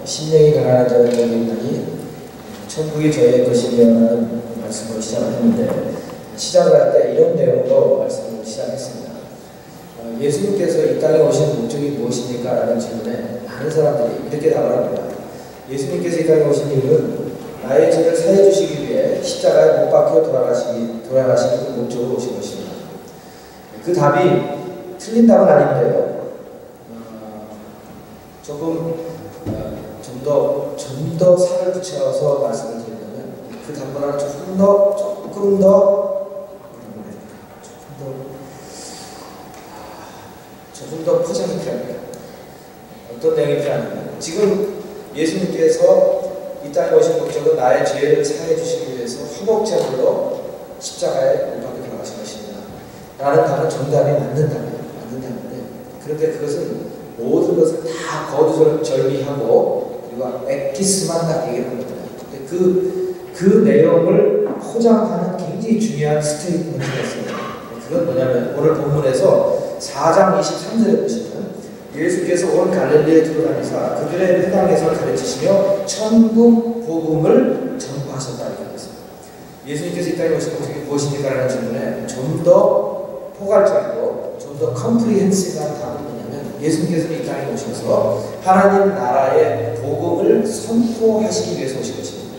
심령이 가난한 자를 돕는다니 천국이 저의 것이며라는 말씀으로 시작을 했는데, 시작을 할 때 이런 내용으로 말씀을 시작했습니다. 예수님께서 이 땅에 오신 목적이 무엇입니까? 라는 질문에 많은 사람들이 이렇게 답을 합니다. 예수님께서 이 땅에 오신 이유는 나의 죄를 사해 주시기 위해 십자가에 못 박혀 돌아가시는 그 목적으로 오신 것입니다. 그 답이 틀린 답은 아닌데요. 좀 더 살을 붙여서 말씀을 드리면 그 답보다는 조금 더 포장이 필요합니다. 어떤 내용이 필요하냐면, 지금 예수님께서 이 땅에 오신 목적은 나의 죄를 사해 주시기 위해서 화목제물로 십자가에 못 박혀 돌아가신 것입니다. 라는 답은 정답이 맞는 답이에요. 그런데 그것은 모든 것을 다 거두절미하고 그리고 엑기스만 딱 얘기하는 겁니다. 그 내용을 포장하는 굉장히 중요한 스테이트먼트가 있습니다. 그건 뭐냐면, 오늘 본문에서 4장 23절에 보시면 예수께서 온 갈릴리에 돌아다니사 그들의 회당에서 가르치시며 천국 복음을 전파하셨다 이렇게 했습니다. 예수님께서 이 땅에 오신 목적이 무엇입니까? 라는 질문에 좀 더 포괄적이고 좀 더 컴프리헨시브한 답은 뭐냐면, 예수님께서는 이 땅에 오셔서 하나님 나라의 복음을 선포하시기 위해서 오신 것입니다.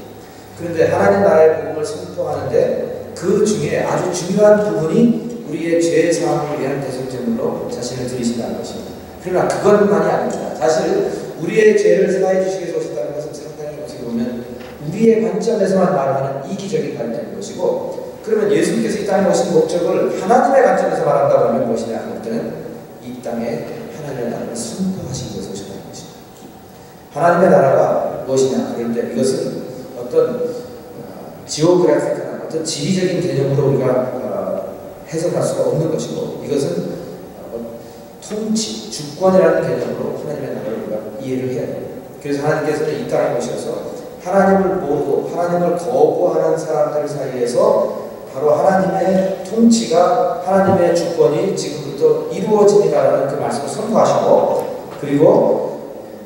그런데 하나님 나라의 복음을 선포하는데 그 중에 아주 중요한 부분이 우리의 죄 사함을 위한 대속제물로 자신을 드리신다는 것입니다. 그러나 그것만이 아닙니다. 사실 우리의 죄를 사해 주시기 위해서 오셨다는 것은 상당히 어떻게 보면 우리의 관점에서만 말하는 이기적인 관점인 것이고, 그러면 예수님께서 이 땅에 오신 목적을 하나님의 관점에서 말한다고 하면 무엇이냐 하는 때는 이 땅에 하나님의 나라를 선포하시기 위해서 오셨다는 것입니다. 하나님의 나라가 무엇이냐? 그런데 이것은 어떤 지오그래픽한 어떤 지리적인 개념으로 우리가 해석할 수가 없는 것이고, 이것은 통치, 주권이라는 개념으로 하나님의 나라를 우리가 이해를 해야 돼요. 그래서 하나님께서는 이 땅에 오셔서 하나님을 모르고 하나님을 거부하는 사람들 사이에서 바로 하나님의 통치가, 하나님의 주권이 지금부터 이루어집니다라는 그 말씀을 선포하시고, 그리고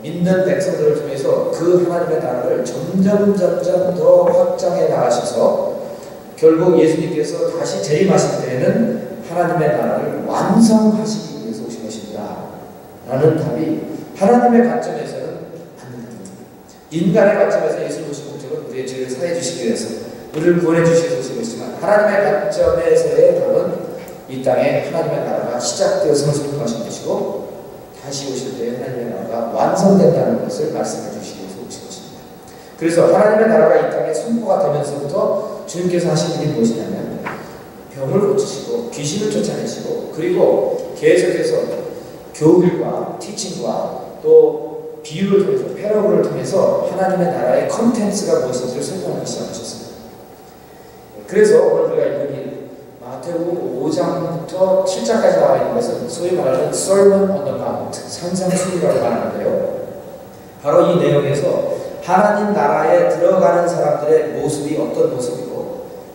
믿는 백성들을 통해서 그 하나님의 나라를 점점 더 확장해 나가셔서 결국 예수님께서 다시 재림하실 때에는 하나님의 나라를 완성하시기 위해서 오신 것입니다. 라는 답이 하나님의 관점에서는 맞는 답입니다. 인간의 관점에서 예수님 오신 목적은 우리의 죄를 사해 주시기 위해서, 우리를 구원해 주시기 위해서 오신 것이지만, 하나님의 관점에서의 답은 이 땅에 하나님의 나라가 시작되어서 선포하신 것이고, 다시 오실 때 하나님의 나라가 완성된다는 것을 말씀해 주시기 위해서 오신 것입니다. 그래서 하나님의 나라가 이 땅에 선포가 되면서부터 주님께서 하신 일이 무엇이냐면, 병을 고치시고 귀신을 쫓아내시고, 그리고 계속해서 교훈과 티칭과 또 비유를 통해서, 패러블을 통해서 하나님의 나라의 컨텐츠가 무엇인지를 설명하기 시작하셨습니다. 그래서 오늘 우리가 읽은 이 마태복음 5장부터 7장까지 나와 있는 것은 소위 말하는 Sermon on the Mount, 산상수훈이라고 말하는데요. 바로 이 내용에서 하나님 나라에 들어가는 사람들의 모습이 어떤 모습이고,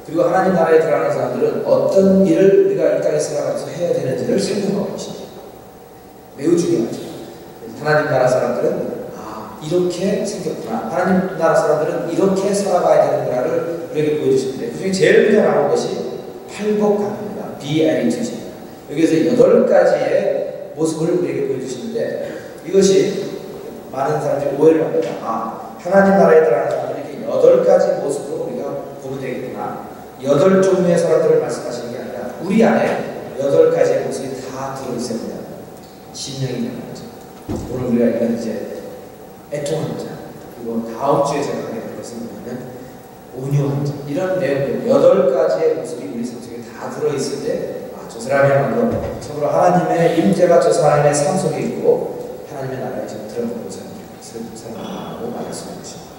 그리고 하나님 나라에 들어가는 사람들은 어떤 일을 우리가 이 땅에 살아가면서 해야 되는지를 설명하고 계십니다. 매우 중요하죠. 하나님 나라 사람들은 이렇게 생겼구나, 하나님 나라 사람들은 이렇게 살아가야 되는구나를 우리에게 보여주시는데, 그 중에 제일 먼저 나온 것이 팔복감입니다. 비애리투입니다. 여기에서 8가지의 모습을 우리에게 보여주시는데, 이것이 많은 사람들이 오해를 합니다. 하나님 나라에 들어가는 사람들이 이렇게 8가지 모습으로 우리가 보면 되겠구나. 8종류의 사람들을 말씀하시는 게 아니라 우리 안에 8가지의 모습이 다 들어있습니다. 심령이 있는 거죠. 오늘 우리가 이건 이제 애통한 자, 그리고 다음 주에 제가 하게 될 것은 뭐냐면 온유한 자, 이런 내용들 8가지의 모습이 우리 성경에 다 들어있을 때, 저 사람이야말로 참으로 하나님의 임재가 저 사람의 삶 속에 있고 하나님의 나라에 지금 들어가는 사람이라고 말할 수 있는 것입니다.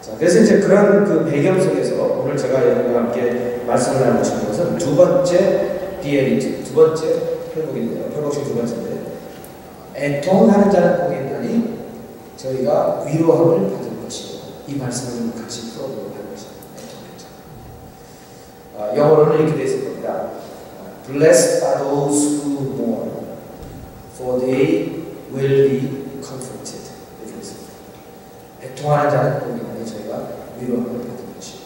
자, 그래서 이제 그런 그 배경 속에서 오늘 제가 여러분과 함께 말씀을 나누고 싶은 것은 두 번째 비애리티, 두 번째 회복인데요. 회복 중 두 번째인데, 애통하는 자는 복이 있나니 저희가 위로함을 받을 것이고, 이 말씀을 같이 풀어보도록 할 것입니다. 영어로는 이렇게 되어 있을 겁니다. Blessed are those who mourn, for they will be comforted. 이렇게 되어 있습니다. 애통하는 자는 복이나니 저희가 위로함을 받는 것이고.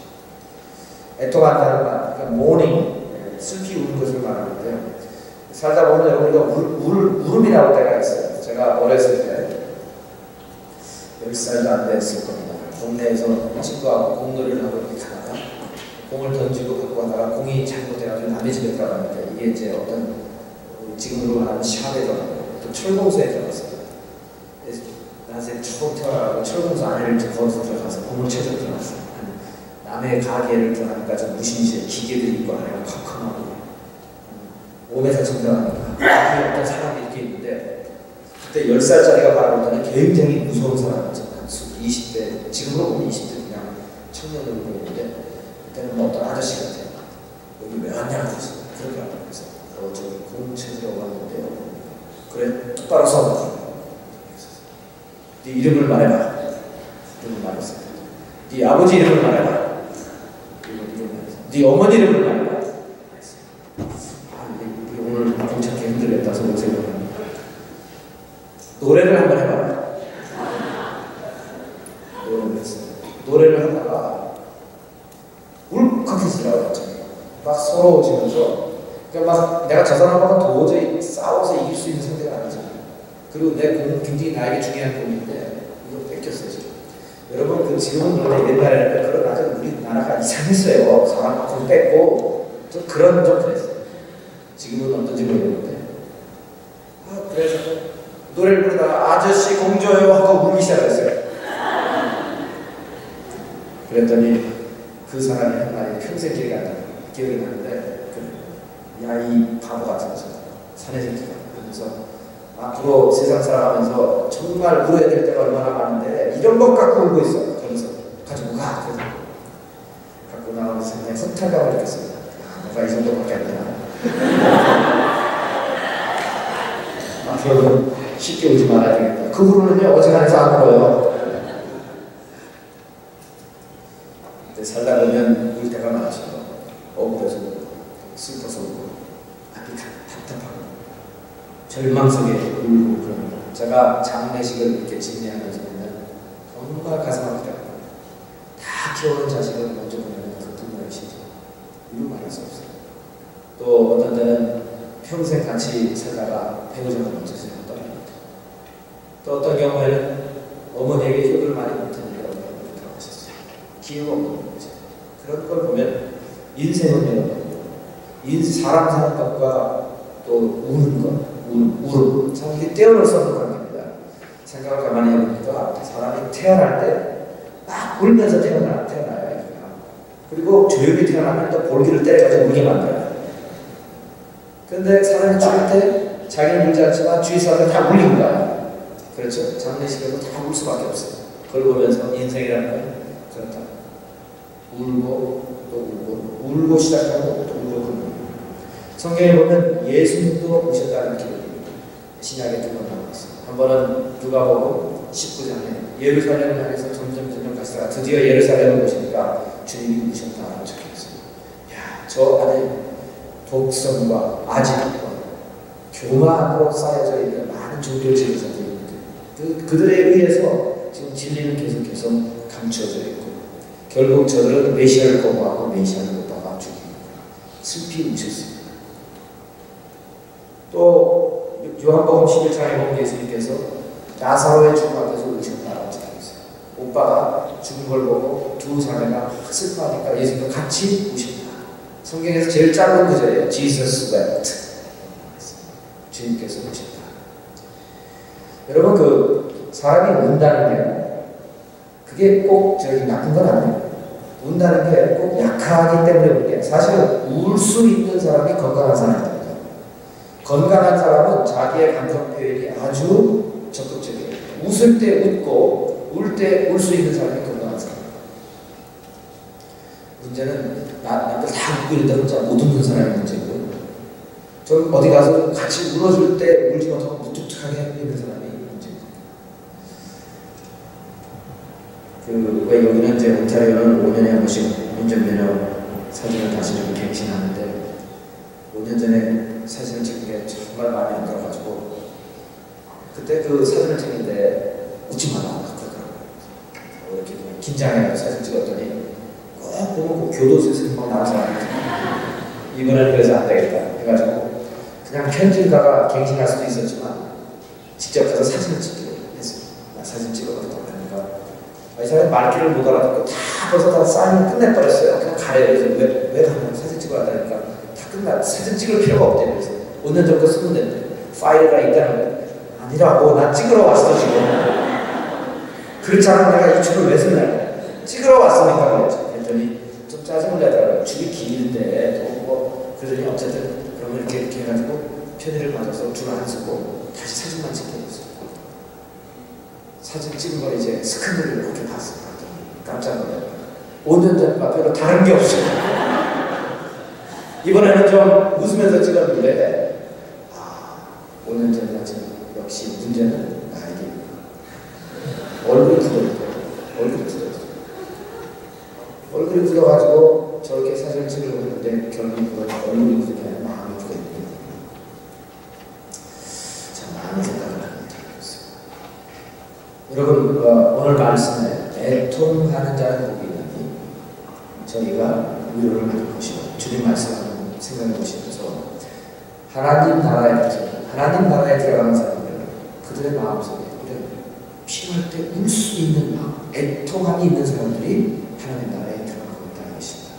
애통한다는 말, 그러니까 모닝, 슬피 우는 것을 말하는데요. 살다 보면 여러분 우리가 울음이 나올 때가 있어요. 제가 어렸을 때 10살도 안 됐을 겁니다. 동네에서 친구하고 공놀이를 하고 이렇게 가다가 공을 던지고 갖고 가다가 공이 잘못돼가지고 남의 집에 들어갔는데 이게 이제 어떤 지금으로 말하면 샵에 들어가고 또 철공소에 들어갔어요. 나한테 처음 태어나고 철공소 안에를 걸어서 들어가서 공을 쳐서 들어갔어요. 남의 가게를 들어가니까 좀 무시무시해 기계들이 있고 안에가 컴컴하고 5m 정도 들어가니까 앞에 어떤 사람이 이렇게 있는데 그때 10살짜리가 바라보더니 굉장히 무서운 사람이었죠. 20대, 지금으로 보면 20대 그냥 청년으로 보이는데 그때는 뭐 어떤 아저씨 같아요. 여기 왜 왔냐고 그래서 그렇게 하고 그래서 저기 공 쳐서 왔는데요. 그래 똑바로 서봐. 네 이름을 말해봐. 이름을 말했어요. 네 아버지 이름을 말해봐. 네 어머니 이름을 말해봐. 오늘 공착기 힘들겠다. 서 오세요. 노래를 한번 해봐라. 노래를 했어요. 노래를 하다가 울컥해지더라고요. 막 서러워지면서 그러니까 막 내가 저 사람하고 도저히 싸워서 이길 수 있는 상대가 아니잖아요. 그리고 내 공은 굉장히 나에게 중요한 공인데 이거 뺏겼어요. 지금. 여러분 그 지금은 그런데 옛날에는 그런 아주 우리나라가 이상했어요. 사람 공 뺏고 좀 그런 좀 그랬어요. 지금은 어떤지 모르겠는데 그래서 노래를 부르다가 아저씨 공 줘요 하고 울기 시작했어요. 그랬더니 그 사람이 한 말이 평생 기억이 나는데 야 이 바보 같은 사내 새끼가 그러면서 앞으로 세상 살아가면서 정말 울어야 될 때가 얼마나 많은데 이런 것 갖고 울고 있어. 그러면서 가지고 가. 그래서 갖고 나가면서 상당히 허탈감을 느꼈습니다. 내가 이 정도밖에 안 되나. 앞으로는 쉽게 울지 말아야 되겠다. 그 후로는요 어지간해서 안 울어요. 근데 살다 보면 울 때가 많죠. 억울해서 울고 슬퍼서 울고 앞이 답답하고 절망 속에 울고 그럽니다. 제가 장례식을 이렇게 진행하면서는 정말 가슴 아프다. 다 키워온 자식을 먼저 보면 그 분노의 심정 이루 말할 수 없어요. 또 어떤 때는 평생 같이 살다가 배우자가 먼저 떠납니다. 또 어떤 경우에는 어머니에게 효도를 많이 못했는데 어머니가 돌아가셨어요. 기회가 없는 거죠. 그런 걸 보면 인생은 사람 사는 것과 또 우는 것, 울음, 참 이게 떼어놓을 수 없는 관계입니다. 생각을 가만히 해보니까 사람이 태어날 때 막 울면서 태어나요. 그리고 조용히 태어나면 또 볼기를 때려가지고 울게 만들어요. 그런데 사람이 죽을 때 자기는 울지 않지만 주위 사람은 다 울린 거야. 그렇죠? 장례식에서 다 울 수밖에 없어요. 그걸 보면서 인생이라는 건 그렇다. 울고 또 울고 시작하고 또 울고 그러고. 성경에 보면 예수님도 오셨다는 기록이 신약에 두 번 나오고 있어요. 한 번은 누가복음 19장에 예루살렘을 향해서 점점 가시다가 드디어 예루살렘을 오시니까 주님이 오셨다고 적혀있어요. 야, 저 안에 독성과 아직과 교만으로 쌓여져 있는 많은 종교 지도자들이 있는데 그들에 의해서 지금 진리는 계속해서 감추어져 있고 결국 저들은 메시아를 거부하고 메시아를 못 받아 죽이고 슬피 우셨습니다. 또 요한복음 11장에 보면 예수님께서 나사로의 죽음 앞에서 우셨다고 적혀있어요. 오빠가 죽은 걸 보고 두 자매가 슬퍼하니까 예수님도 같이 우셨다. 성경에서 제일 짧은 구절이에요. Jesus wept. 주님께서 우셨다. 여러분 그 사람이 운다는 게 그게 꼭 저기 나쁜 건 아니에요. 운다는 게 꼭 약하기 때문에 우는 게 사실은 울 수 있는 사람이 건강한 사람입니다. 건강한 사람은 자기의 감정 표현이 아주 적극적이에요. 웃을 때 웃고 울 때 울 수 있는 사람이 건강한 사람입니다. 문제는 남들 다 웃고 있는데 혼자 못 웃는 사람이 문제고 좀 어디 가서 같이 울어줄 때 울지 못하고 무뚝뚝하게 있는 사람이 문제입니다. 왜 여기는 이제 온타리오는 5년에 한 번씩 운전면허 사진을 다시 좀 갱신하는데 5년 전에 사진을 찍은 게 정말 마음에 안 들어가지고 그때 그 사진을 찍는데 웃지 마라 그러더라고요. 긴장해서 사진 찍었더니 꼭 보면 그 교도소에서 막 나와서 이번에는 그래서 안 되겠다 해가지고 그냥 편지에다가 갱신할 수도 있었지만 직접 가서 사진을 찍기로 했어요. 나 사진 찍어봤다 그러니까 이 사람이 말귀를 못 알아듣고 다 벌써 다 사인을 끝내버렸어요. 그냥 가래요. 그래서 왜 가면 사진 찍어왔다니까 다 끝나 사진 찍을 필요가 없대. 그래서 5년 전거 쓰면 된대. 파일가 있다는 거야. 아니라고 난 찍으러 왔어 지금. 그렇지 않으면 내가 이 줄을 왜 쓰냐. 찍으러 왔으니까 그랬죠. 했더니 좀 짜증을 내더라고요. 줄이 길인데 또 뭐 그러더니 어쨌든 그러면 이렇게 해가지고 편의를 받아서 줄 안 쓰고 다시 사진만 찍게 됐어요. 사진 찍은 걸 이제 스크린을 이렇게 봤어요. 깜짝 놀라요. 5년 전과 별로 다른 게 없어요. 이번에는 좀 웃으면서 찍었는데 5년 전과 지금 역시 문제는 나에게 얼굴이 굳어있어요. 얼굴이 굳어있어요. 얼굴이 굳어가지고 저렇게 사진을 찍으려고 했는데 결국은 얼굴이 굳은 게 아니라 마음이 굳어있는 참 많은 생각을 합니다. 여러분 오늘 말씀에 애통하는 자는 복이 있나니 저희가 위로를 받을 것이고 주님 말씀을 생각해 보시면서 하나님 나라에 들어가는 사람들 그들의 마음속에 이런 필요할 때 울 수 있는 마음 애통함이 있는 사람들이 하나님 나라에 들어가고 있다는 것입니다.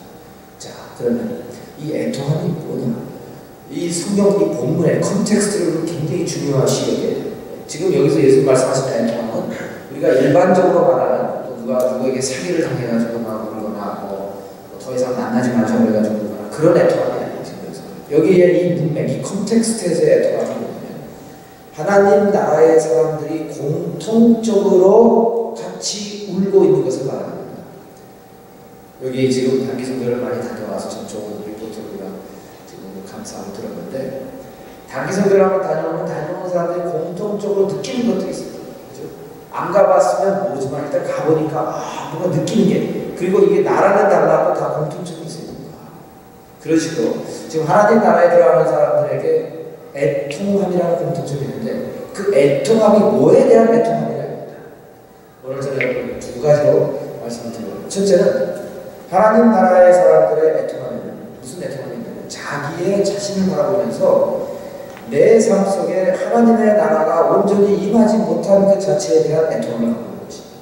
자 그러면 이 애통함이 뭐냐 이 성경 이 본문의 컨텍스트를 굉장히 중요하시게 지금 여기서 예수님 말씀하시는 애통함은 우리가 일반적으로 말하는 누구에게 사기를 당해가지고 막 울거나 더 이상 만나지 말자고 해가지고 울거나 그런 애통함이 아니에요. 여기에 이 문맥, 이 컨텍스트에서의 애통함이 뭐냐면 하나님 나라의 사람들이 공통적으로 같이 울고 있는 것을 말합니다. 여기 지금 단기 선교를 많이 다녀와서 전적으로 리포트가 지금 감사하고 들었는데 단기 선교를 한번 다녀오는 사람들이 공통적으로 느끼는 것들이 있어요. 그죠? 안 가봤으면 모르지만 일단 가보니까 뭔가 느끼는 게 그리고 이게 나라는 달라도 다 공통점이 있어요. 그런 식으로 지금 하나님 나라에 들어가는 사람들에게 애통함이라는 공통점이 있는데 그 애통함이 뭐에 대한 애통함이라입니다. 오늘 저는 두 가지로 말씀을 드려요. 첫째는 하나님 나라의 사람들의 애통함에는 무슨 애통함이 있냐면 자기의 자신을 바라보면서 내 삶 속에 하나님의 나라가 온전히 임하지 못한 그 자체에 대한 애통함을 갖고 있는 것입니다.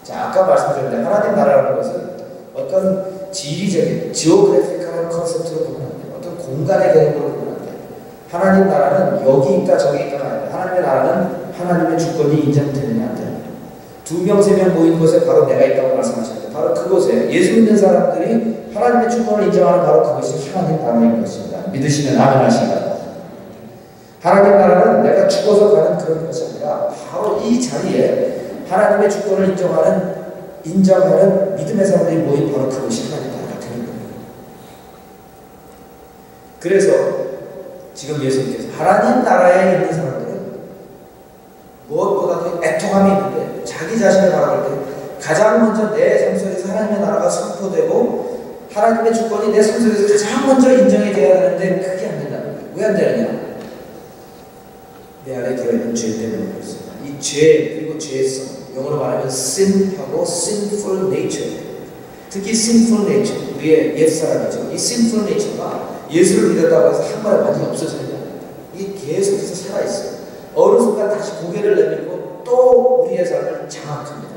자, 아까 말씀드렸는데 하나님 나라라는 것은 어떤 지리적인 지오그래픽한 컨셉트로 보면 안 돼요. 어떤 공간의 개념으로 보면 안 돼요. 하나님 나라는 여기 있다 저기 있다가 아니라 하나님의 나라는 하나님의 주권이 인정되느냐 안 되느냐. 2명 3명 모인 곳에 바로 내가 있다고 말씀하셨는데 바로 그곳에 예수 믿는 사람들이 하나님의 주권을 인정하는 바로 그것이 하나님 나라인 것입니다. 믿으시면 아멘 하시기 하나님 나라는 내가 죽어서 가는 그런 것이 아니라 바로 이 자리에 하나님의 주권을 인정하는 믿음의 사람들이 모인 바로 그것이 하나님 나라가 되는 거예요. 그래서 지금 예수님께서 하나님 나라에 있는 사람들은 무엇보다도 애통함이 있는데 자기 자신을 바라볼 때 가장 먼저 내 삶 속에서 하나님의 나라가 선포되고 하나님의 주권이 내 삶 속에서 가장 먼저 인정이 되어야 하는데 그게 안 된다는 거예요. 왜 안 되느냐? 내 안에 들어있는 죄 때문에 그렇습니다. 이 죄 그리고 죄성 영어로 말하면 sin하고 sinful nature 특히 sinful nature 우리의 옛사람이죠. 이 sinful nature가 예수를 믿었다고 해서 한 번에 완전히 없어지는 게 아닙니다. 이게 계속해서 살아있어요. 어느 순간 다시 고개를 내밀고 또 우리의 삶을 장악합니다.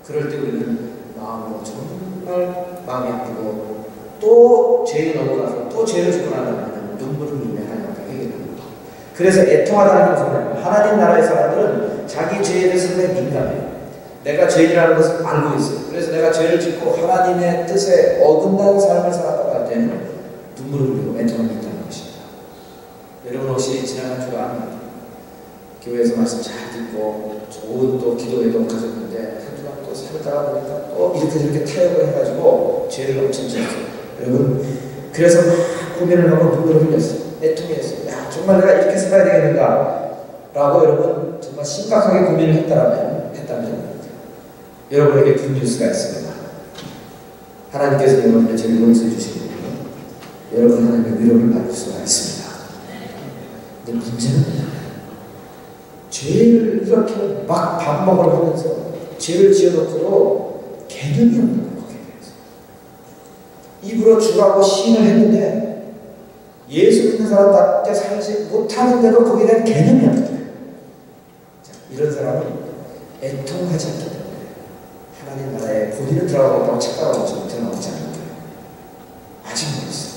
그럴 때 우리는 마음으로 정말 마음이 아프고 또 죄에 넘어가서 또 죄를 짓고 나면 눈물을 흘리며 하나님께 회개합니다. 그래서 애통하다는 것은 하나님 나라의 사람들은 자기 죄에 대해서 굉장히 민감해요. 내가 죄인이라는 것을 알고 있어요. 그래서 내가 죄를 짓고 하나님의 뜻에 어긋난 삶을 살았다고 할 때는 눈물을 흘리고 애통함이 있다는 것입니다. 여러분 혹시 지난 주간 교회에서 말씀 잘 듣고 좋은 또 기도회도 가졌는데 한 주간 또 살다가 보니까 또 이렇게 타협을 해가지고 죄를 엄청 지었어요. 여러분 그래서 막 고민을 하고 눈물을 흘렸어요. 애통했어요. 야 정말 내가 이렇게 살아야 되겠는가 라고 여러분 정말 심각하게 고민을 했다면 여러분에게 굿뉴스가 있습니다. 하나님께서 여러분의 죄를 용서해 주시고 여러분 하나님의 위로를 받을 수가 있습니다. 근데 문제는 죄를 이렇게 막 반복을 하면서 죄를 지어놓고도 개념이 없는 거예요. 거기에 대해서. 입으로 주라고 시인을 했는데 예수 믿는 사람답게 살지 못하는데도 거기에 대한 개념이 없는 거예요. 자, 이런 사람은 애통하지 않기 때문에 하나님 나라에 본인은 들어가고 착각하고 들어가지 않는 거예요. 아직 모르겠어요.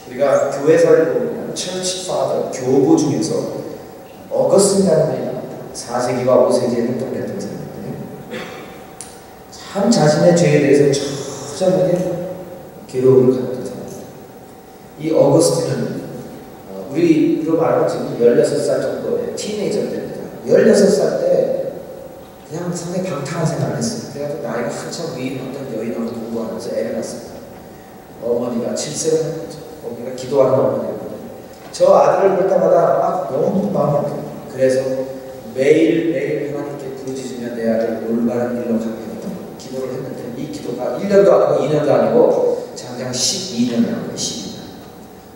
우리가 교회사를 보면 Church Father, 교부 중에서 어거스틴이라는 분이 나옵니다. 4세기와 5세기에 활동했던 사람인데 참 자신의 죄에 대해서 처절하게 괴로움을 가졌던 사람입니다. 이 어거스틴은 우리로 말하면 지금 16살 정도의 티네이저 때입니다. 16살 때 그냥 상당히 방탕한 생각을 했어요. 그래가지고 나이가 한참 위인 어떤 여인하고 공부하면서 애를 낳습니다. 어머니가 7세를 한 거죠. 어머니가 기도하는 어머니거든요. 저 아들을 볼 때마다 막 너무 마음이 아프고 그래서 매일 하나님께 부르짖으며 내 아들을 올바른 길로 가게 해달라고 기도를 했는데 이 기도가 1년도 아니고 2년도 아니고 장장 12년이라고 12년.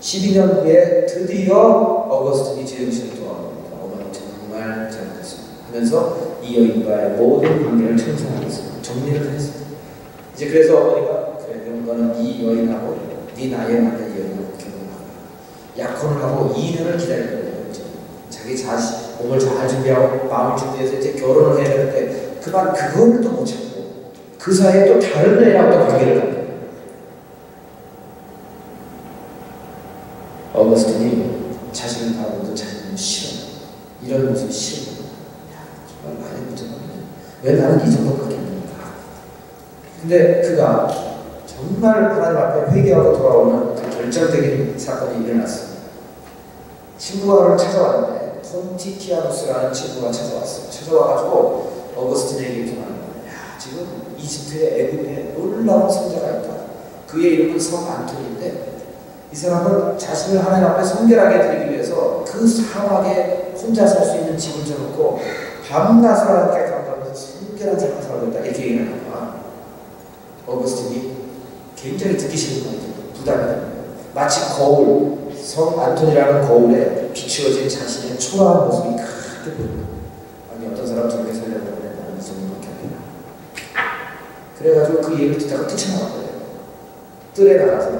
12년 후에 드디어 어거스틴이 제정신을 돌아옵니다. 어머니 정말 잘못했습니다. 하면서 이 여인과의 모든 관계를 청산하겠습니다. 정리를 했습니다. 이제 그래서 어머니가 그래 그럼 너는 이 여인하고 네 나이에 맞는 여인하고 결혼하고 약혼을 하고 2년을 기다릴 거예요. 자기 자식 몸을 잘 준비하고 마음을 준비해서 이제 결혼을 해야 되는데 그만 그거를 또 못 참고 그 사이에 또 다른 여인하고 또 관계를 갖는 거예요. 어거스틴이 자신을 바라보면서 자신은 싫어. 이런 모습이 싫어. 정말 많이 문제거든요. 왜 나는 이 정도밖에 없는가? 근데 그가 정말 하나님 앞에 회개하고 돌아오는 그 결정적인 사건이 일어났습니다. 친구가 그를 찾아왔는데 폰티키아누스라는 친구가 찾아왔어요. 찾아와가지고 어거스틴에게 이렇게 말하는 거예요. 야, 지금 이집트의 애굽에 놀라운 선자가 있다. 그의 이름은 성 안토니인데 이 사람은 자신을 하나님 앞에 성결하게 드리기 위해서 그 사막에 혼자 살 수 있는 집을 져놓고 밤낮을 하나님께 감사하면서 성결한 삶을 살고 있다. 이렇게 얘기를 하는 거야. 어거스틴이 굉장히 듣기 싫은 거예요. 부담이 됩니다. 마치 거울, 성 안토니라는 거울에 비추어진 자신의 초라한 모습이 크게 보입니다. 아니 어떤 사람 저렇게 살려고 하는데 나는 이 정도밖에 안 된다. 그래가지고 그 얘기를 듣다가 뛰쳐나갔거든요. 뜰에 나가서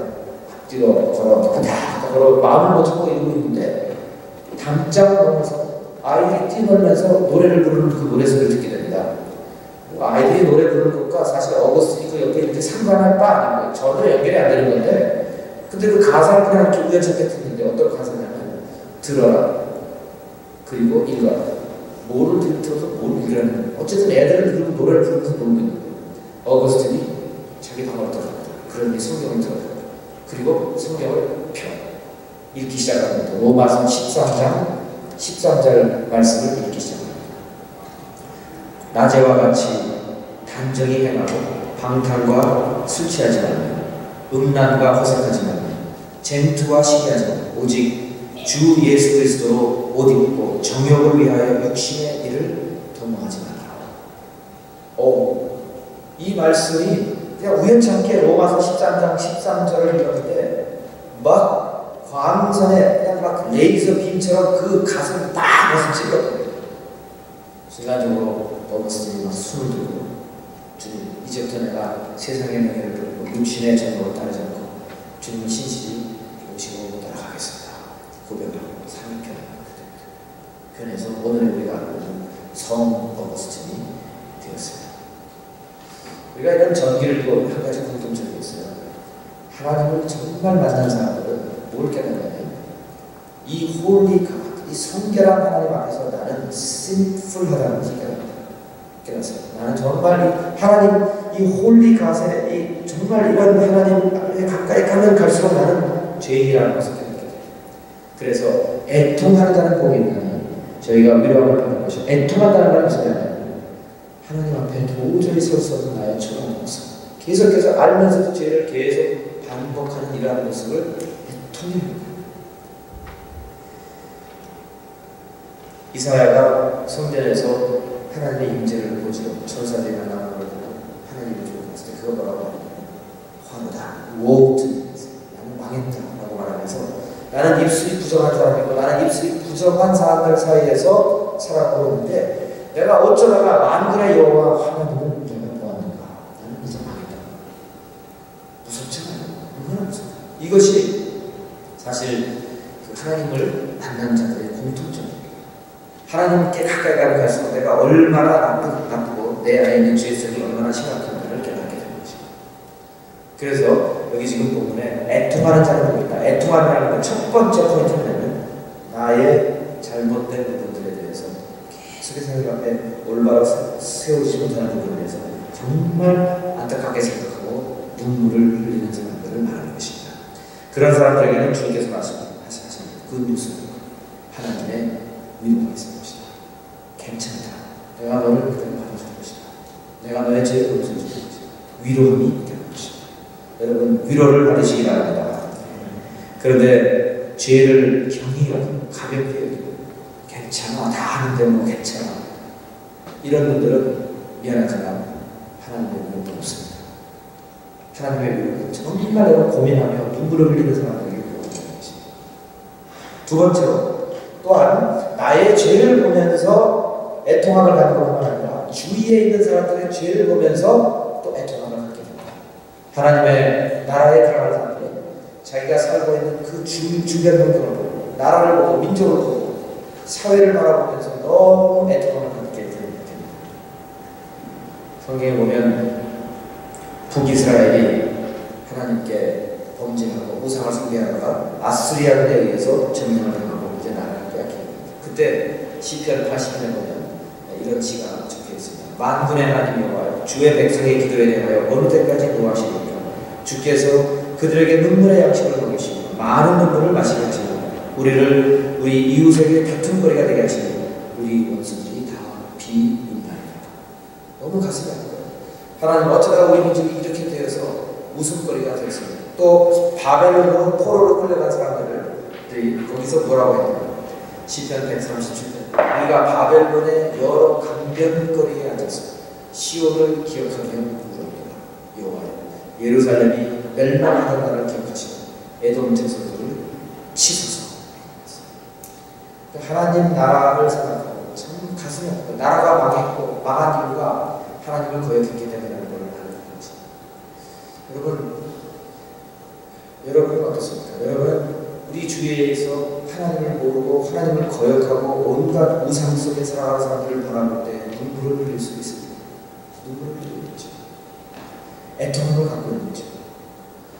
뒤로 걸어 마음을 못 잡고 이러고 있는데 담장을 넘어서 아이들이 뛰놀면서 노래를 부르는 그 노래소리를 듣게 됩니다. 아이들이 노래 부르는 것과 사실 어거스틴이 그 옆에 이렇게 상관할 바 아닌 거예요. 전혀 연결이 안 되는 건데 근데 그 가사를 그냥 이렇게 우연찮게 듣는데 어떤 가사냐면 들어라 그리고 읽어라. 뭐를 들어서 뭘 읽으라는 거예요. 어쨌든 애들을 부르고 노래를 부르면서 놀고 있는 거예요. 어거스틴이 자기 방으로 들어갑니다. 그러니 성경을 들어요. 그리고 성경을 읽기 시작합니다. 로마서 13장 말씀을 읽기 시작합니다. 낮에와 같이 단정히 행하고 방탕과 술 취하지 말며 음란과 허색하지 말며 쟁투와 시기하지 말며 오직 주 예수 그리스도로 옷 입고 정욕을 위하여 육신의 일을 도모하지 말라. 이 말씀이 그냥 우연찮게 로마서 13장 13절을 읽었는데 막 광선에 그냥 막 레이저 빔처럼 그 가슴을 딱 와서 찔렀거든요. 순간적으로 어거스틴이 막 숨을 들고 주님 이제부터 내가 세상의 명예를 들고 육신의 정욕을 따르지 않고 주님 신실히 모시고 따라가겠습니다. 고백하고 상륙편에서 오늘 우리가 알고 성 어거스틴이 되었습니다. 우리가 이런 전기를 두고 한 가지 공통점이 있어요. 하나님을 정말 만난 사람들은 뭘 깨닫냐면 이 홀리 갓, 이 성결한 하나님 앞에서 나는 sinful하다는 것을 깨닫습니다. 나는 정말 하나님 이 홀리 갓에 정말 이런 하나님에 가까이 가면 갈수록 나는 죄인이라는 것을 깨닫게 돼요. 그래서 애통한다는 복음은 저희가 위로함을 받는 것이 애통한다는 건 무슨 말이냐면 하나님 앞에 도저히 설 수 없는 나의 초라한 모습 계속해서 알면서도 죄를 계속 반복하는 이러한 모습을 애통해요. 이사야가 성전에서 하나님의 임재를 보죠. 천사들이 나오는 걸 보고 하나님을 봤을 때 그거 뭐라고 하냐면 화로다, woe to me, 나는 망했다 라고 말하면서 나는 입술이 부정한 사람이고 나는 입술이 부정한 사람들 사이에서 살아가고 있는데 내가 어쩌다가 만군의 여호와 하나님을 내가 이것이 사실 그 하나님을 만난 자들의 공통점입니다. 하나님께 가까이 가면 갈수록 내가 얼마나 나쁘고 내 안에 있는 죄성이 얼마나 심각한가를 깨닫게 되는 것입니다. 그래서 여기 지금 본문에 애통하는 자를 보겠다. 애통하는 건 첫 번째 포인트는 나의 잘못된 부분들에 대해서 계속해서 하나님 앞에 올바로 세우지 못하는 부분에 대해서 정말 안타깝게 생각하고 눈물을 흘리는 사람들을 말하는 것입니다. 그런 사람들에게는 주님께서 말씀하신 그 무슨 하나님의 위로가 있을 것이다. 괜찮다. 내가 너를 그대로 받아줄 것이다. 내가 너의 죄를 용서해 줄 것이다. 위로함이 있다는 것입니다. 여러분 위로를 받으시기 바랍니다. 그런데 죄를 경히 여기고 가볍게 여기고 괜찮아 다 하는데 뭐 괜찮아 이런 분들은 미안하지만 하나님의 위로는 없습니다. 하나님의 위로는 정말 내가 고민하며 눈물을 흘리는 사람들에게 위로가 되는 것입니다. 두 번째로 또한 나의 죄를 보면서 애통함을 갖는 것뿐만 아니라 주위에 있는 사람들의 죄를 보면서 또 애통함을 갖게 됩니다. 하나님의 나라에 들어가는 사람들이 자기가 살고 있는 그 주변 환경을 보고 나라를 보고 민족을 보고 사회를 바라보면서 너무 애통함을 갖게 됩니다. 성경에 보면 북이스라엘이 하나님께 범죄하고 우상을 숭배하다가 아수리아군에 의해서 점령을 당하고 이제 나라를 빼앗깁니다. 그때 시편 80편에 보면 이런 시가 적혀 있습니다. 만군의 하나님 여호와여 주의 백성의 기도에 대하여 어느 때까지 노하시리까? 주께서 그들에게 눈물의 양식을 먹이시고 많은 눈물을 마시게 하시고 우리 이웃에게 다툼거리가 되게 하시고 우리 원수들이 다 비웃나이다. 너무 가슴이 아파요. 하나님 어쩌다 우리 민족이 이렇게 되어서 웃음거리가 되었습니다. 또 바벨론으로 포로로 끌려간 사람들이 거기서 뭐라고 했나요? 시편 137편 우리가 바벨론의 여러 강변거리에 앉아서 시온을 기억하며 울었다. 여호와여 예루살렘이 멸망하는 날을 기억하시고 에돔 제사들을 치소서. 하나님 나라를 생각하고 참 가슴이 아프고 나라가 망했고 망한 이유가 하나님을 거역했기 때문이라는 걸 알게 됩니다. 여러분은 어떻습니까? 여러분은 우리 주위에서 하나님을 모르고 하나님을 거역하고 온갖 우상 속에 살아가는 사람들을 바라볼 때 눈물을 흘릴 수 있습니다. 눈물을 흘리고 있죠. 애통함을 갖고 있는 거죠.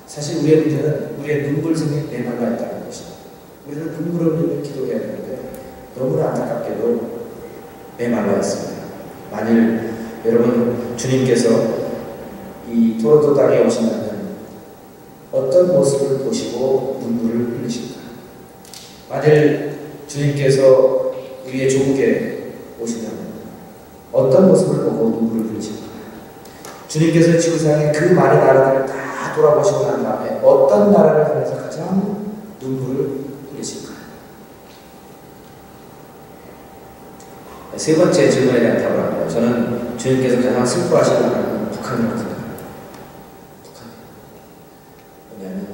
사실 우리의 문제는 우리의 눈물샘에 메말라 있다는 것입니다. 우리는 눈물을 흘리며 기도해야 되는데 너무나 안타깝게도 메말라 있습니다. 만일 여러분 주님께서 이 토론토 땅에 오신다면 어떤 모습을 보시고 눈물을 흘리실까? 만일 주님께서 우리의 조국에 오신다면 어떤 모습을 보고 눈물을 흘리실까? 주님께서 지구상의 그 많은 나라들을 다 돌아보시고 난 다음에 어떤 나라를 향해서 가장 눈물을 흘리실까? 세 번째 질문에 대한 답을 합니다. 저는 주님께서 가장 슬퍼하시는 나라는 북한이라고 생각합니다. 왜냐하면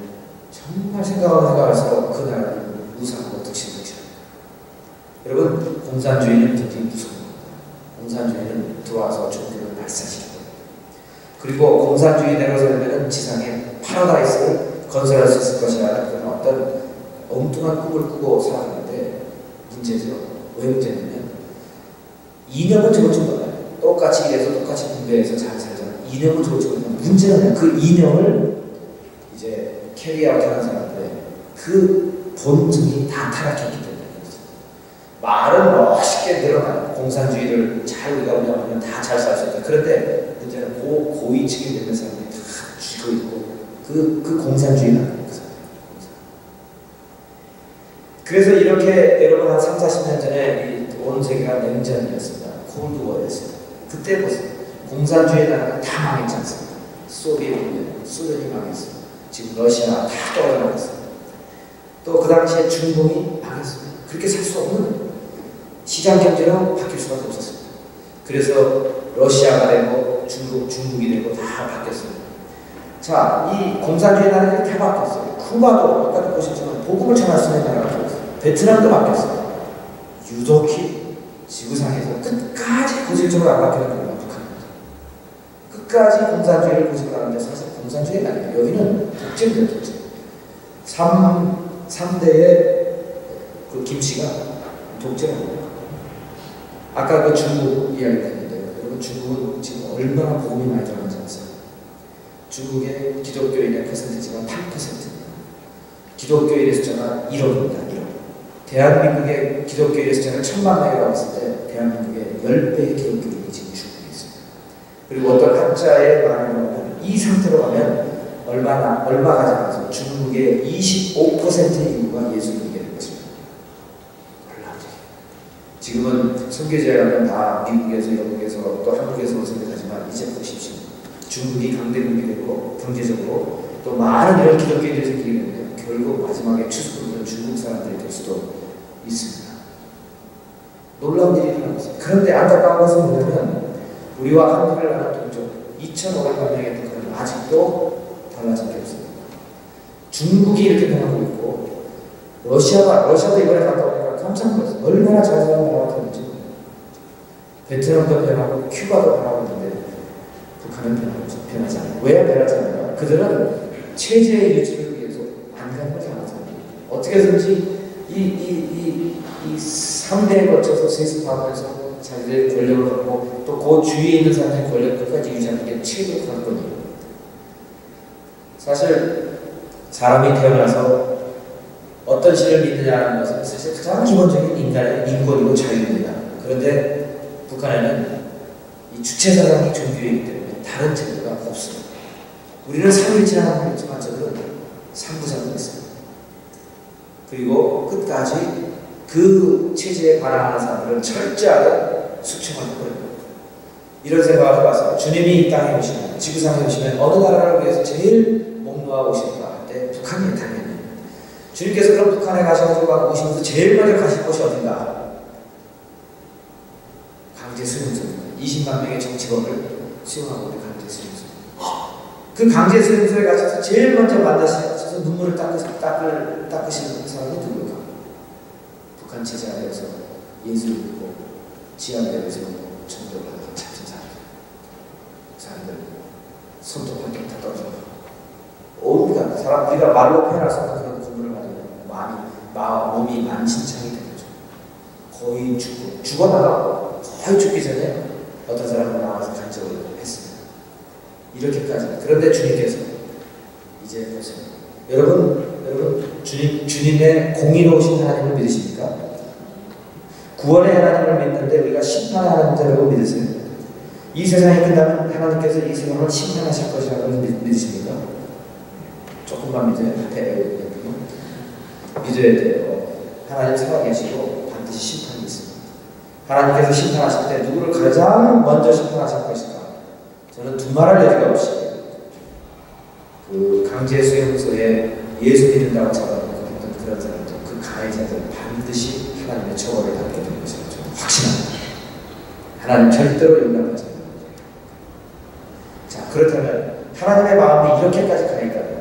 정말 생각할수록 그 나라는 무상하고 득실득실합니다. 여러분 공산주의는 굉장히 무서운 겁니다. 공산주의는 들어와서 종교를 발사시킵니다. 그리고 공산주의대로 살면 지상에 파라다이스를 건설할 수 있을 것이라는 그런 어떤 엉뚱한 꿈을 꾸고 살아가는데 문제죠. 왜 문제냐면 이념은 좋을지 몰라요. 똑같이 일해서 똑같이 분배해서 잘 살잖아요. 이념은 좋을지 몰라요. 문제는 그 이념을 이제 캐리아웃하는 사람들의 그 본성이 다 타락했기 때문에 말은 멋있게 늘어나요. 공산주의를 잘 우리가 운영하면 다 잘 살 수 있다. 그런데 문제는 고위층에 있는 사람들이 다 쥐고 있고 그 공산주의는 그 사람. 그래서 이렇게 여러분 한 3, 40년 전에 온 세계가 냉전이었습니다. 콜드워였습니다. 그때 보세요. 공산주의 나라가 다 망했지 않습니까? 소비에트union, 소련이 망했습니다. 지금 러시아 다 떨어져나갔습니다. 또 그 당시에 중동이 망했습니다. 그렇게 살 수 없는 시장 경제로 바뀔 수밖에 없었습니다. 그래서 러시아가 되고 중국이 되고 다 바뀌었습니다. 자, 이 공산주의 나라들이 다 바뀌었어요. 쿠바도 아까도 보셨지만 복음을 전할 수 있는 나라가 바뀌었어요. 베트남도 바뀌었어요. 유독히 지구상에서 끝까지 고질적으로 안 바뀌는 나라가 북한입니다. 끝까지 공산주의를 고집을 하는데 사실 공산주의가 아니에요. 여기는 독재입니다. 독재. 3대의 그 김씨가 독재합니다. 아까 그 중국 이야기 했는데요. 여러분 중국은 지금 얼마나 보험이 많이 들어가는지 아세요? 중국의 기독교인의 퍼센티지가 8%입니다. 기독교인의 숫자가 1억입니다. 1억. 대한민국의 기독교인의 숫자가 1000만 명이라고 했을 때 대한민국의 10배의 기독교인이 지금 중국에 있습니다. 그리고 어떤 학자의 말을 보면 이 상태로 가면 얼마 가지 않아서 중국의 25%의 인구가 예수를 믿게 될 것입니다. 지금은 선교제라면 다 미국에서, 영국에서, 또 한국에서 선교하지만 이제 보십시오. 중국이 강대국이 되고 경제적으로 또 많은 이런 기독교인들이 생기게 되면 결국 마지막에 추수꾼들은 중국 사람들이 될 수도 있습니다. 놀라운 일이 일어나고 있습니다. 그런데 안타까운 것은 뭐냐면 우리와 한국을 하나 동족 2,500만 명의 북한은 아직도 달라진 게 없습니다. 중국이 이렇게 변하고 있고 러시아도 이번에 갔다 오니까 깜짝 놀랐어요. 얼마나 잘 사는 나라가 되는지. 베트남도 변하고 큐바도 변하고 있는데 북한은 변하지 않아요. 왜 변하지 않아요? 그들은 체제의 유지를 위해서 안간힘을 다하잖아요. 어떻게든지 이 3대에 거쳐서 세습하면서 자기들의 권력을 갖고 또 그 주위에 있는 사람의 권력을 끝까지 유지하는 게 체제의 관건이에요. 사실 사람이 태어나서 어떤 신을 믿느냐는 것은 사실 가장 기본적인 인간의 인권이고 자유입니다. 그런데 북한에는 이 주체사상이 종교이기 때문에 다른 제도가 없습니다. 우리는 삼일째 하나님을 믿지만 저들은 삼부자가 있습니다. 그리고 끝까지 그 체제에 반항하는 사람들은 철저하게 숙청할 거예요. 이런 생각을 해봤어요. 주님이 이 땅에 오시면, 지구상에 오시면 어느 나라를 위해서 제일 목놓아 오실까 할 때 북한이 당연히. 주님께서 그럼 북한에 가셔가지고 오시면서 제일 먼저 가실 곳이 어딘가? 강제 수용소입니다. 20만 명의 정치범을 수용하고 있는 강제 수용소. 그 강제 수용소에 가셔서 제일 먼저 만나셔서 눈물을 닦으시는 사람이 누구일까? 북한 체제 안에서 예수를 믿고 지하대에서 전도를 하는 잡힌 사람들 손톱밖에 다 떨어져요. 온갖 사람 우리가 말로 표현할 수 없는 그런 고문을 맞으면 몸이 만신창이 되는 거죠. 거의 죽어나가고 거의 죽기 전에 어떤 사람은 나와서 간증을 했습니다. 이렇게까지. 그런데 주님께서 이제 보세요. 여러분 주님의 공의로우신 하나님을 믿으십니까? 구원의 하나님을 믿는데 우리가 심판의 하나님을 믿으세요? 이 세상이 끝나면 하나님께서 이 세상을 심판하실 것이라고 믿으십니까? 조금만 믿어야 돼요. 하나님 살아계시고 반드시 심판이 있습니다. 하나님께서 심판하실 때 누구를 가장 먼저 심판하실 것인가? 저는 두말할 여지가 없이 그 강제 수용소에 예수 믿는다고 잡아놓고 했던 그런 사람들, 그 가해자들 반드시 하나님의 처벌을 받게 될 것을 저는 확신합니다. 하나님 절대로 용납하지 않습니다. 자, 그렇다면 하나님의 마음이 이렇게까지 가 있다면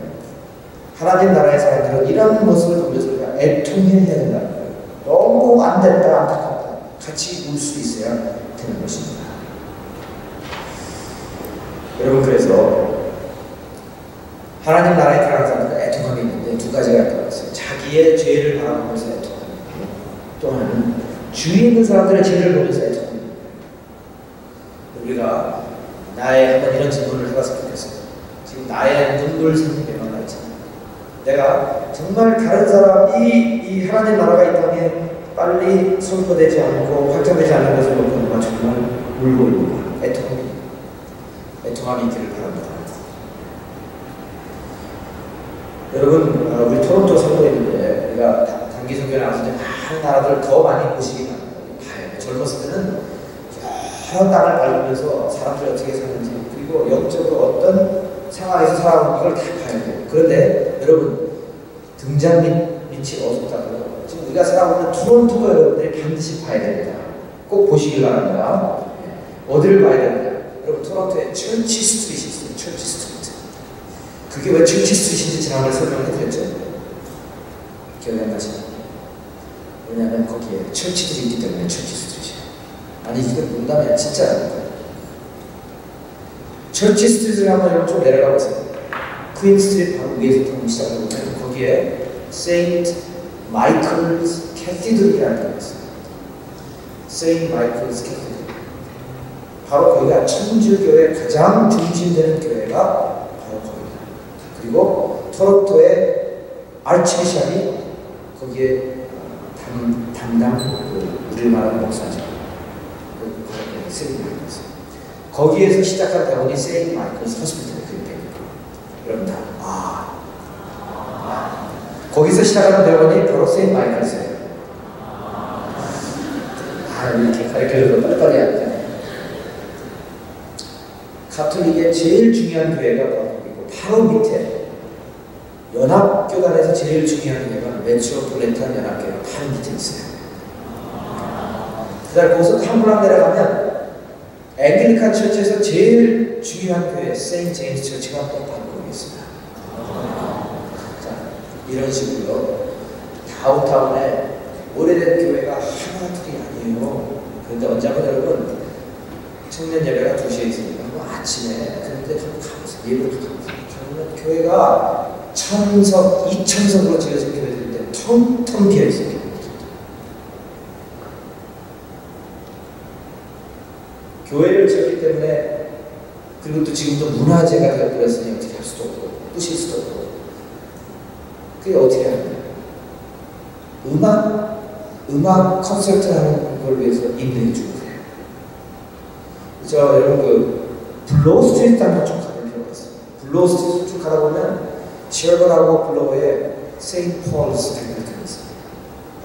하나님 나라의 사람들은 이런 모습을 보면서 우리가 애통해야 된다는 거예요. 너무 안 된다, 안타깝다. 같이 울 수 있어야 되는 것입니다. 여러분, 그래서 하나님 나라에 들어가는 사람들은 애통함이 있는데 두 가지가 있다고 했어요. 자기의 죄를 바라보면서 애통함이 있고 또 하나는 주위에 있는 사람들의 죄를 보면서 애통함이 있고 우리가 나의 한번 이런 질문을 해봤으면 좋겠어요. 지금 나의 눈물 생긴 게 많아 있잖아요. 내가 정말 다른 사람이 이 하나님 나라가 이 땅에 빨리 선포되지 않고 확장되지 않는 것을 보고 내가 정말 울고 있는 애통함이 있기를 바랍니다. 여러분, 우리 토론토 선거했는데 우리가 단기 선거에 나왔을 때 많은 나라들 더 많이 보시기 바랍니다. 봐요. 젊었을 때는 여러 땅을 밟으면서 사람들이 어떻게 사는지 그리고 영적으로 어떤 상황에서 살아오는 걸 다 봐야 돼요. 그런데 여러분, 등잔 밑이 어둡다고요. 지금 우리가 살아오는 토론토가 여러분들이 반드시 봐야 됩니다. 꼭 보시길 바랍니다. 어디를 봐야 됩니다. 여러분, 토론토에 철치 스트릿이 있어요. 철치 스트리트. 그게 왜 철치 스트릿인지 지난번에 설명을 해드렸죠. 기억이 안 나시나요? 왜냐하면 거기에 철치들이 있기 때문에 철치 스트릿이에요. 아니, 이건 농담이 진짜라니까요. 철치 스트릿을 한번 좀 내려가 보세요. 퀸 스트리트 바로 위에서부터 시작하면 거기에 세인트 마이클스 캐티드럴이라는 게 있어요. 세인트 마이클스 캐티드럴. 바로 거기가 천주교의 가장 중심되는 교회가 바로 거기다. 그리고 토론토의 아치비샵이 거기에 담당 우리를 말하는 목사죠. 세인트 마이클스. 거기에서 시작한 대원이 세인트 마이클스 호스피탈이 됩니다. 여러분 다 거기서 시작하는 대원이 바로 세인트 마이클스예요. 이렇게 가르쳐줘서 빨리빨리 해야 돼. 가톨릭의 제일 중요한 교회가 바로 밑에 연합교단에서 제일 중요한 교회가 메트로폴리탄 연합교회가 바로 밑에 있어요. 그 다음에 거기서 한 블락 내려가면 앵글리칸 처치에서 제일 중요한 교회 세인트 제임스 처치가 바로 거기 있습니다. 자, 이런 식으로 다운타운에 오래된 교회가 하나둘이 아니에요. 그런데 언제 한번 여러분 청년 예배가 2시에 있으니까 아침에 그런데 좀 가보세요. 예배를 가보세요. 그러면 교회가 1000석, 2000석으로 지어진 교회들인데 텅텅 비어있어요. 교회를 지었기 때문에 그리고 또 지금도 문화재가 되어버렸으니 어떻게 할 수도 없고 부실 수도 없고 그게 어떻게 합니까? 음악 콘서트 하는 걸 위해서 임대해 주고 그래요. 여러분 블로우 스트리트 한번 쭉 가볼 필요가 있어요. 블로우 스트리트 쭉 가다 보면 셔번하고 블로우에 세인트 폴스 앵글리칸이 있어요.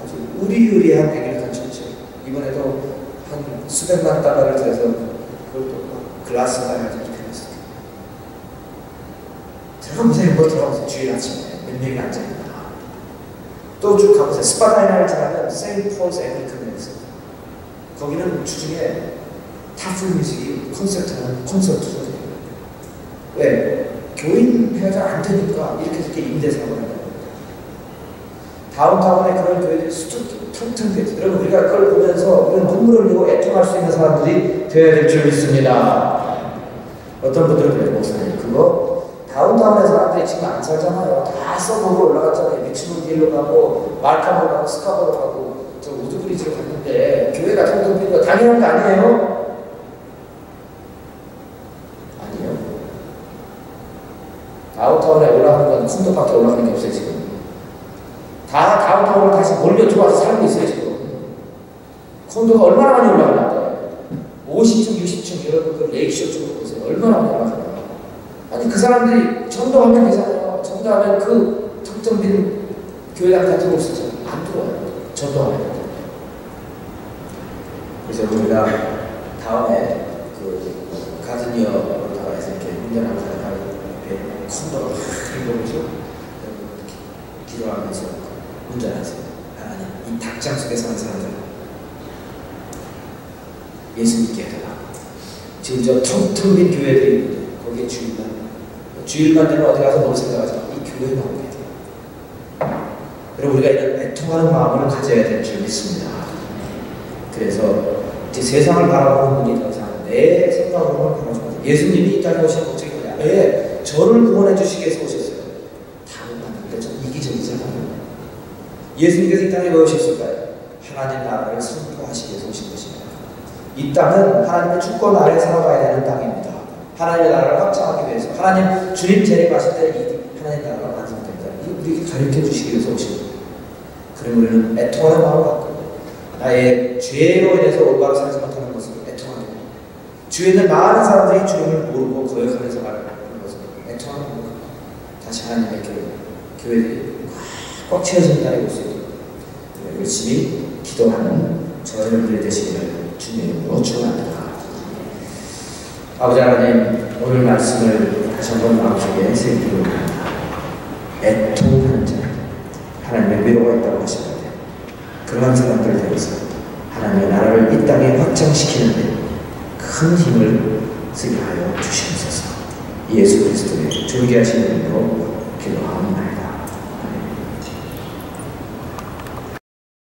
아주 우리우리한 앵글리칸 처치예요. 이번에도 한 수백만 달러를 들여서 그걸 또 글라스 가야지 이렇게 했어요. 들어가보세요. 들어가보세요. 주일 아침에 몇 명이 앉아있나. 또 쭉 가보세요. 스파다이나를 지나면 세인트 폴스 앵글리칸이 있어요. 거기는 주중에 타플 뮤직이 콘서트로 돼요. 왜? 교인 회가 안 되니까 이렇게 임대사업을 하는 겁니다. 다운타운에 그런 교회들이 텅텅 되죠. 여러분 우리가 그걸 보면서 우리는 눈물을 흘리고 애통할 수 있는 사람들이 되어야 될 줄 믿습니다. 어떤 분들은 그래요. 목사님 그거 다운타운의 사람들이 지금 안 살잖아요. 다 서버로 올라갔잖아요. 미치몬 딜로 가고 말카모 가고 스카버로 가고 저 우드브리지로 갔는데 교회가 텅텅 비는 거 당연한 거 아니에요? 다운타운에 올라가는 건 콘도밖에 올라가는 게 없어요. 지금 다 다운타운으로 다시 몰려 들어와서 살고 있어요. 지금 콘도가 얼마나 많이 올라가는데 50층, 60층 여러분들 레이쇼 쪽으로 보세요. 얼마나 많이 올라가나. 아니 그 사람들이 전도하면 되잖아요. 전도하면 그 텅텅 빈 교회당 다 들어올 수 있잖아요. 안 들어와요. 전도하면. 그래서 우리가 다음에 그 가든이어로 나가서 이렇게 운전하고 가다가 콘도가 막 이러면서 기도하면서 운전하세요. 하나님, 이 닭장 속에 사는 사람들 예수 믿게 해달라. 지금 저 텅텅 빈 교회들이 있는데 거기에 주일만 되면 어디 가서 뭘 생각하죠? 이 교회에 나오게 돼요. 그리고 우리가 이런 애통하는 마음을 가져야 될 줄 믿습니다. 그래서 이제 세상을 바라보는 분이 더 이상 내 생각으로만 바라보지 마세요. 예수님이 이 땅에 오신 목적이 뭐냐? 왜 저를 구원해 주시기 위해서 오셨어요? 다른 만는데 좀 이기적이잖아요. 예수님께서 이 땅에 왜 오셨을까요? 하나님 나라를 선포하시기 위해서 오신 것입니다. 이 땅은 하나님의 주권 아래 살아가야 되는 땅입니다. 하나님의 나라를 확장하기 위해서 하나님 주님 재림하실 때 이 하나님 나라가 완성됩니다. 우리에게 가르쳐 주시기 위해서 오신 겁니다. 그럼 우리는 애통하는 마음을 갖고 나의 죄로 인해서 올바로 살지 못하는 것을 애통하는 겁니다. 주위에 있는 많은 사람들이 주님을 모르고 거역하면서 말하는 것을 애통하는 겁니다. 다시 하나님의 교회들이 꽉 채워진 날이 올 수 있도록 열심히 기도하는 저 여러분들이 되시기를 주님으로 축원합니다. 아버지 하나님, 오늘 말씀을 다시 한번 마음속에 새기고 합니다. 애통하는 자, 하나님의 위로가 있다고 하시는데 그러한 사람들 되어서 하나님의 나라를 이 땅에 확장시키는데 큰 힘을 쓰게 하여 주시옵소서. 예수 그리스도의 존귀하신 이름으로 기도합니다.